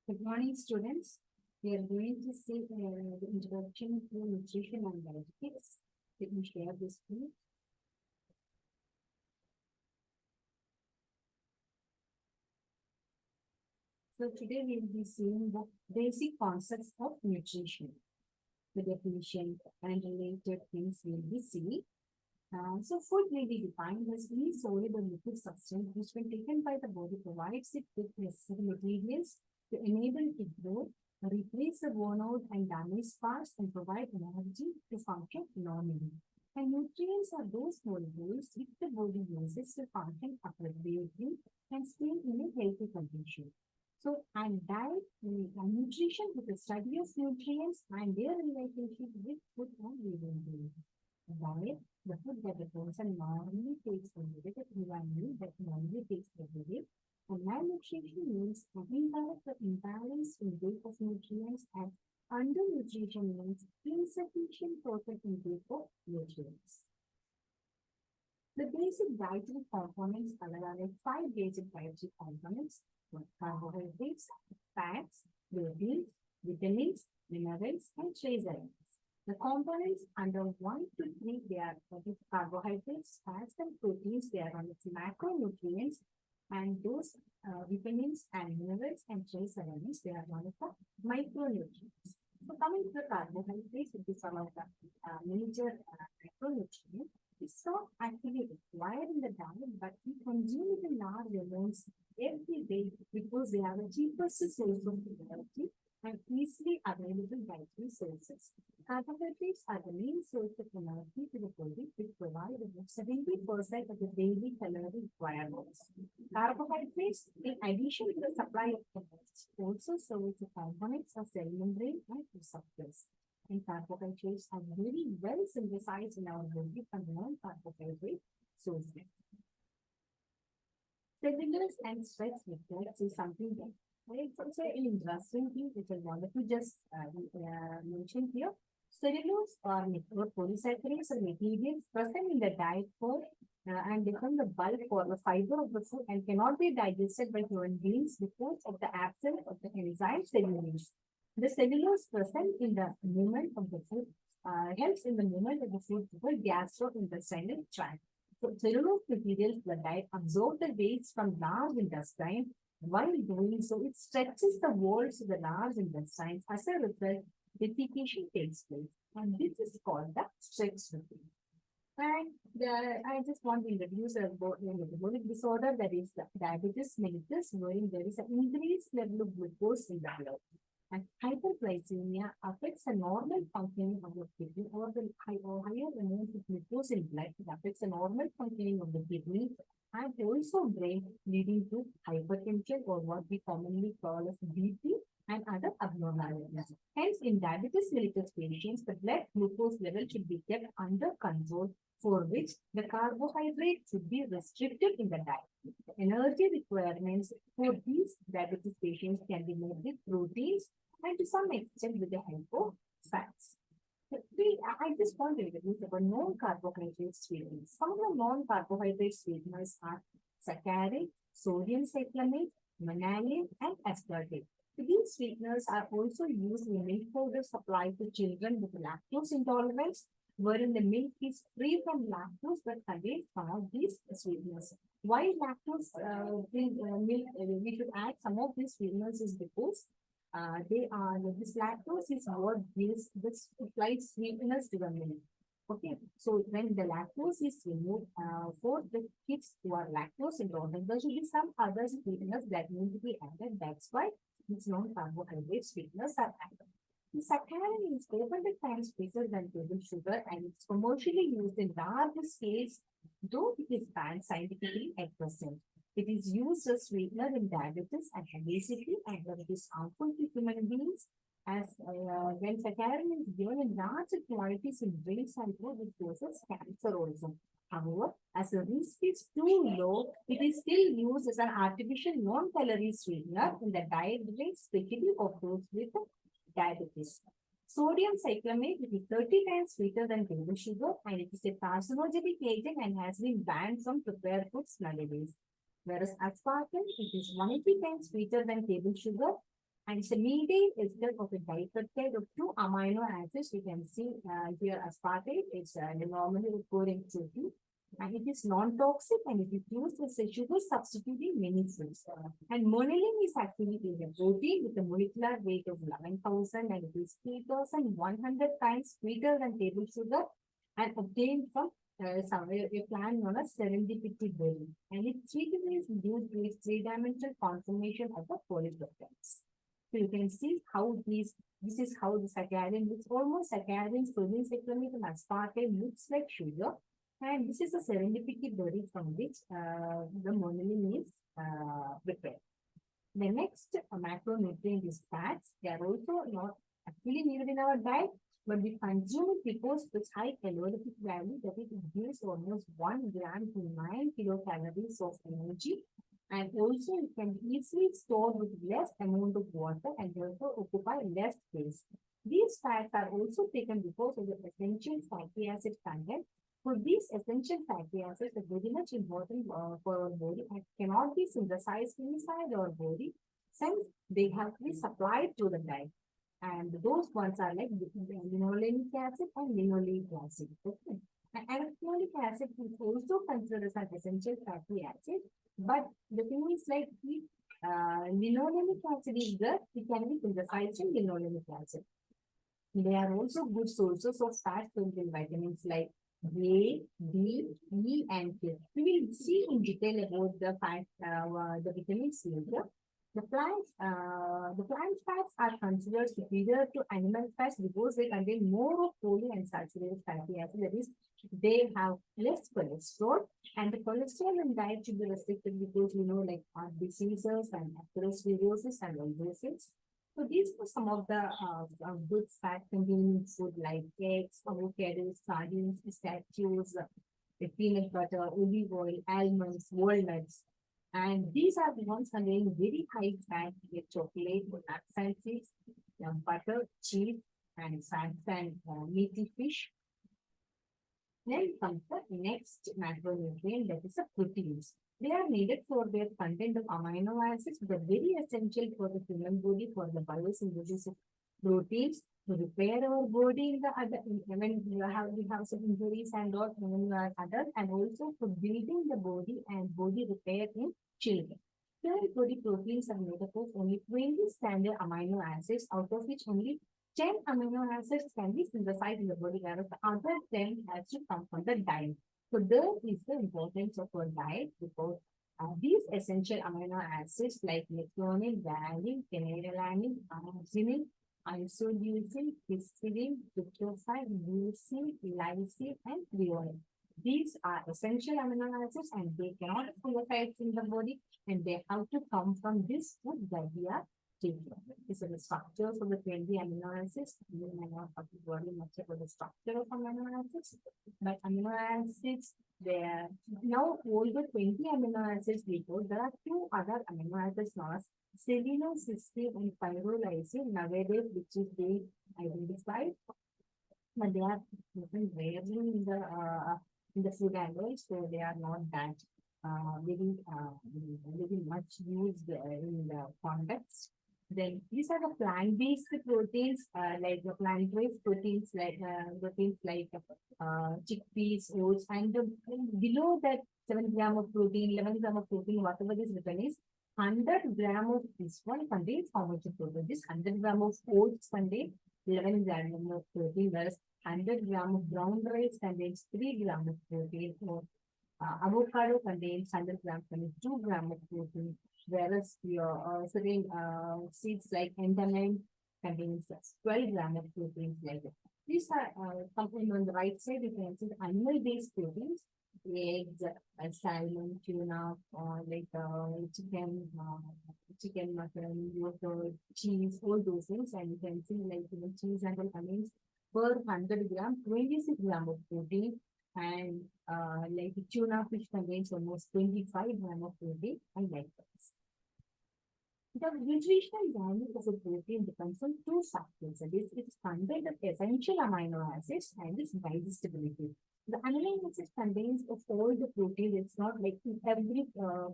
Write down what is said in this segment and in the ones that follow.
Good morning, students. We are going to see the introduction to nutrition and dietetics. Let me share this screen. So today we will be seeing the basic concepts of nutrition, the definition and related things we will be seeing. So food may be defined as any solid or liquid substance which when taken by the body provides it with necessary materials to enable it grow, replace the worn out and damaged parts and provide energy to function normally. And nutrients are those molecules which the body uses to function appropriately and stay in a healthy condition. So, and diet, nutrition is the study of nutrients and their relationship with food and living beings. Diet, the food that the person normally takes every day, that meal that normally takes every day. And malnutrition means indirect or imbalanced intake of nutrients, and undernutrition means insufficient total intake of nutrients. The basic dietary components are like five basic dietary components: carbohydrates, fats, proteins, vitamins, minerals, and trace elements. The components under 1 to 3, they are carbohydrates, fats, and proteins. They are on its macronutrients, and those vitamins and minerals and trace elements, they are one of the micronutrients. So coming to the carbohydrates, it is one of the major micronutrients. It's not actually required in the diet, but we consume it in large amounts every day because they are the cheapest source of energy and easily available dietary sources. Carbohydrates are the main source of energy to the body, which provide about 70% of the daily calorie requirements. Carbohydrates, in addition to the supply of energy, also serve the components of cell membrane and receptors. And carbohydrates are very well synthesized in our body from non-carbohydrate sources. Cellulose and sweat reflex is something that it's also an interesting thing which I wanted to just mention here. Cellulose or polysaccharides are materials present in the diet for and become the bulk or the fiber of the food and cannot be digested by human beings because of the absence of the enzyme cellulose. The cellulose present in the movement of the food helps in the movement of the food through gastrointestinal tract. So cellulose materials in the diet absorb the waste from large intestine. While doing so, it stretches the walls of the large intestines. As a result, defecation takes place. And this is called the stretch routine. And I just want to introduce a metabolic disorder, that is the diabetes mellitus, wherein there is an increased level of glucose in the blood. And hyperglycemia affects the normal functioning of the kidney, or the higher amounts of glucose in blood. It affects the normal functioning of the kidney and also brain, leading to hypertension, or what we commonly call as BP and other abnormalities. Hence, in diabetes mellitus patients, the blood glucose level should be kept under control, for which the carbohydrate should be restricted in the diet. The energy requirements for these diabetes patients can be made with proteins and to some extent with the help of fats. I just want to introduce about non-carbohydrate sweeteners. Some of the non-carbohydrate sweeteners are saccharin, sodium cyclamate, mannan, and aspartate. These sweeteners are also used in milk powder supplied to children with lactose intolerance, wherein the milk is free from lactose but contains some of these sweeteners. Why lactose milk? We should add some of these sweeteners is because this lactose is what gives this slight sweetness to the milk. Okay, so when the lactose is removed for the kids who are lactose intolerant, there should be some other sweeteners that need to be added. That's why these non-carbohydrate sweeteners are added. The saccharin is 400 times bigger than table sugar and it's commercially used in large scales, though it is banned scientifically at present. It is used as sweetener in diabetes and obesity, and it is harmful to human beings as when saccharin is given in large quantities in drinks and food, it causes cancer also. However, as the risk is too low, it is still used as an artificial non-calorie sweetener in the diet drinks, especially of those with diabetes. Sodium cyclamate, it is 30 times sweeter than table sugar and it is a carcinogenic agent and has been banned from prepared foods nowadays. Whereas aspartame, it is 180 times sweeter than table sugar And it's a mediate ester of a dipeptide of two amino acids. You can see here aspartate. It's normally occurring protein. And it is non-toxic and it is used as a sugar substitute in many foods. And monoline is actually a protein with a molecular weight of 11,000 and it is 3,100 times sweeter than table sugar and obtained from a plant known as serendipity berry. And its sweetness is due to its three-dimensional conformation of the polypeptides. So you can see how this is how the saccharin looks almost saccharin, sodium cyclamate and aspartame looks like sugar. And this is a serendipity berry from which the monoline is prepared. The next macronutrient is fats. They are also not actually needed in our diet, but we consume it because its high calorific value that it gives almost 1 gram to 9 kilocalories of energy. And also it can be easily stored with less amount of water and also occupy less space. These fats are also taken because of the essential fatty acid content. So these essential fatty acids are very much important for our body and cannot be synthesized inside our body since they have to be supplied to the diet. And those ones are like linoleic acid and linoleic acid. Okay. And linoleic acid is also considered as an essential fatty acid, but the thing is like if linoleic acid is there, it can be synthesized in linoleic acid. They are also good sources of fat-filled vitamins like A, D, E, and K. We will see in detail about the vitamins later. The plant fats are considered superior to animal fats because they contain more of polyunsaturated fatty acids. That is, they have less cholesterol, and the cholesterol in diet should be restricted because like heart diseases and atherosclerosis and all those things. So these are some of the good fat-containing food like eggs, avocados, sardines, pistachios, peanut butter, olive oil, almonds, walnuts. And these are the ones containing very high fat, like chocolate, nuts and seeds, butter, cheese, and fats and meaty fish. Then comes the next macronutrient, that is the proteins. They are needed for their content of amino acids, but very essential for the human body for the biosynthesis of proteins to repair our body in the other when we have some injuries and all when we are adult, and also for building the body and body repair in children. Human body proteins are made up of only 20 standard amino acids, out of which only 10 amino acids can be synthesized in the body, whereas the other 10 has to come from the diet. So there is the importance of our diet because these essential amino acids like methionine, valine, phenylalanine, arginine, isoleucine, histidine, tryptophan, leucine, lysine, and threonine. These are essential amino acids and they cannot synthesize in the body and they have to come from this food that we are taking. These are the structures of the 20 amino acids. We may not have to worry much about the structure of amino acids, but amino acids, there now all the 20 amino acids we go, there are two other amino acids known as seleno, cysteine, and pyrrolysine nowadays, which is being identified, but they are present rarely in the food and all, so they are not that very much used in the context. Then these are the plant-based proteins, like the plant-based proteins like chickpeas, oats, and below that 7 gram of protein, 11 gram of protein, whatever is written is 100 gram of this one contains how much of protein? This 100 gram of oats contains 11 gram of protein, whereas 100 gram of brown rice contains 3 gram of protein, or avocado contains 100 grams, contains 2 gram of protein, whereas your certain seeds like endermine contains 12 gram of proteins like that. These are something on the right side. You can see the animal-based proteins, eggs, salmon, tuna, like chicken, mutton, yogurt, cheese, all those things. And you can see like cheese and all contains per 100 gram 26 gram of protein, and like tuna fish contains almost 25 gram of protein, and like that. The nutritional value of a protein depends on two factors, that is, its content of essential amino acids and its digestibility. The amino acids contains of all the protein. It's not like in every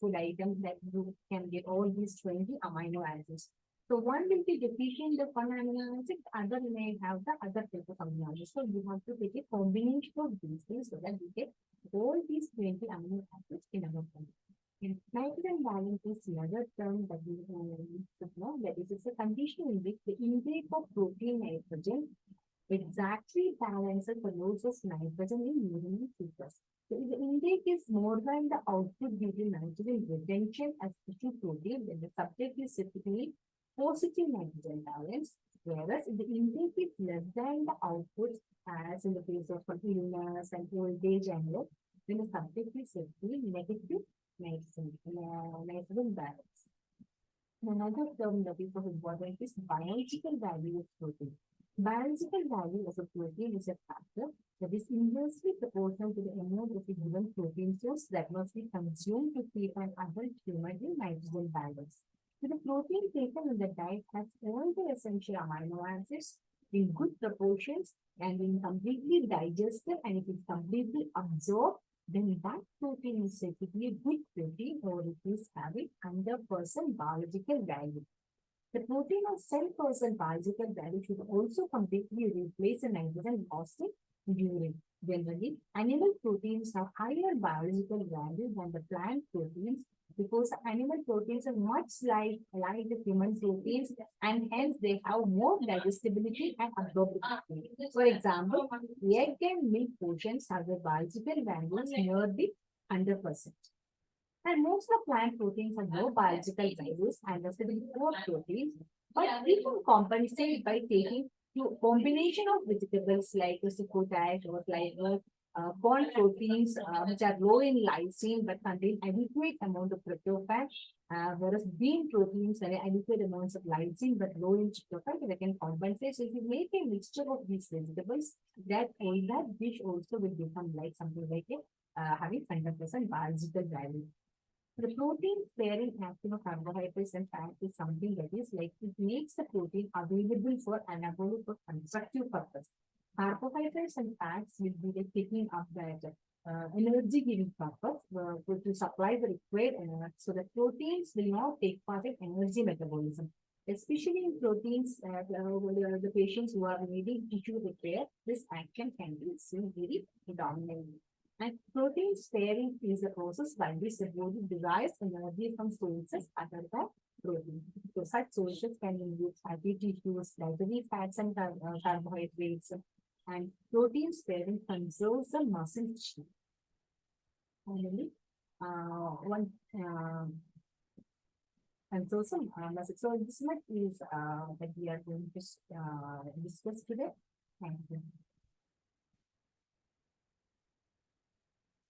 food item that you can get all these 20 amino acids. So one will be deficient of one amino acid, other may have the other type of amino acid. So you have to take a combination of these things so that we get all these 20 amino acids in our body. And nitrogen balance is another term that we should know, that is, it's a condition in which the intake of protein nitrogen exactly balances the loads of nitrogen in urinary filters. So if the intake is more than the output due to nitrogen retention as tissue protein, then the subject is typically positive nitrogen balance, whereas if the intake is less than the output, as in the case of illness and old age and low, then the subject is typically negative nitrogen balance. Another term that is of importance is biological value of protein. Biological value of a protein is a factor that is inversely proportional to the amount of a given protein source that must be consumed to keep an adult human in nitrogen balance. So the protein taken in the diet has all the essential amino acids in good proportions and in completely digested, and it is completely absorbed, then that protein is said to be a good protein, or it is having 100% biological value. The protein of 10% biological value should also completely replace the nitrogen lost in urine. Generally, animal proteins have higher biological value than the plant proteins because animal proteins are much like the human proteins, and hence they have more digestibility and absorbability. For example, egg and milk portions have the biological values nearly 100%. And most of the plant proteins have no biological values and the poor proteins, but we can compensate by taking combination of vegetables like succotash or like corn proteins which are low in lysine but contain adequate amount of tryptophan, whereas bean proteins have adequate amounts of lysine but low in tryptophan. They can compensate. So if you make a mixture of these vegetables, that dish also will become like something like a having 100% biological value. The protein sparing action of carbohydrates and fat is something that is like it makes the protein available for anabolic or constructive purpose. Carbohydrates and fats will be like picking up that energy giving purpose to supply the required energy. So the proteins will not take part in energy metabolism. Especially in proteins, the patients who are needing tissue repair, this action can be seen very dominantly. And protein sparing is a process by which the body derives energy from sources other than protein. So such sources can include fatty tissues, dietary fats and carbohydrates. And protein sparing conserves the muscle tissue. Finally, one and so some message. So this much is that we are going to discuss today. Thank you.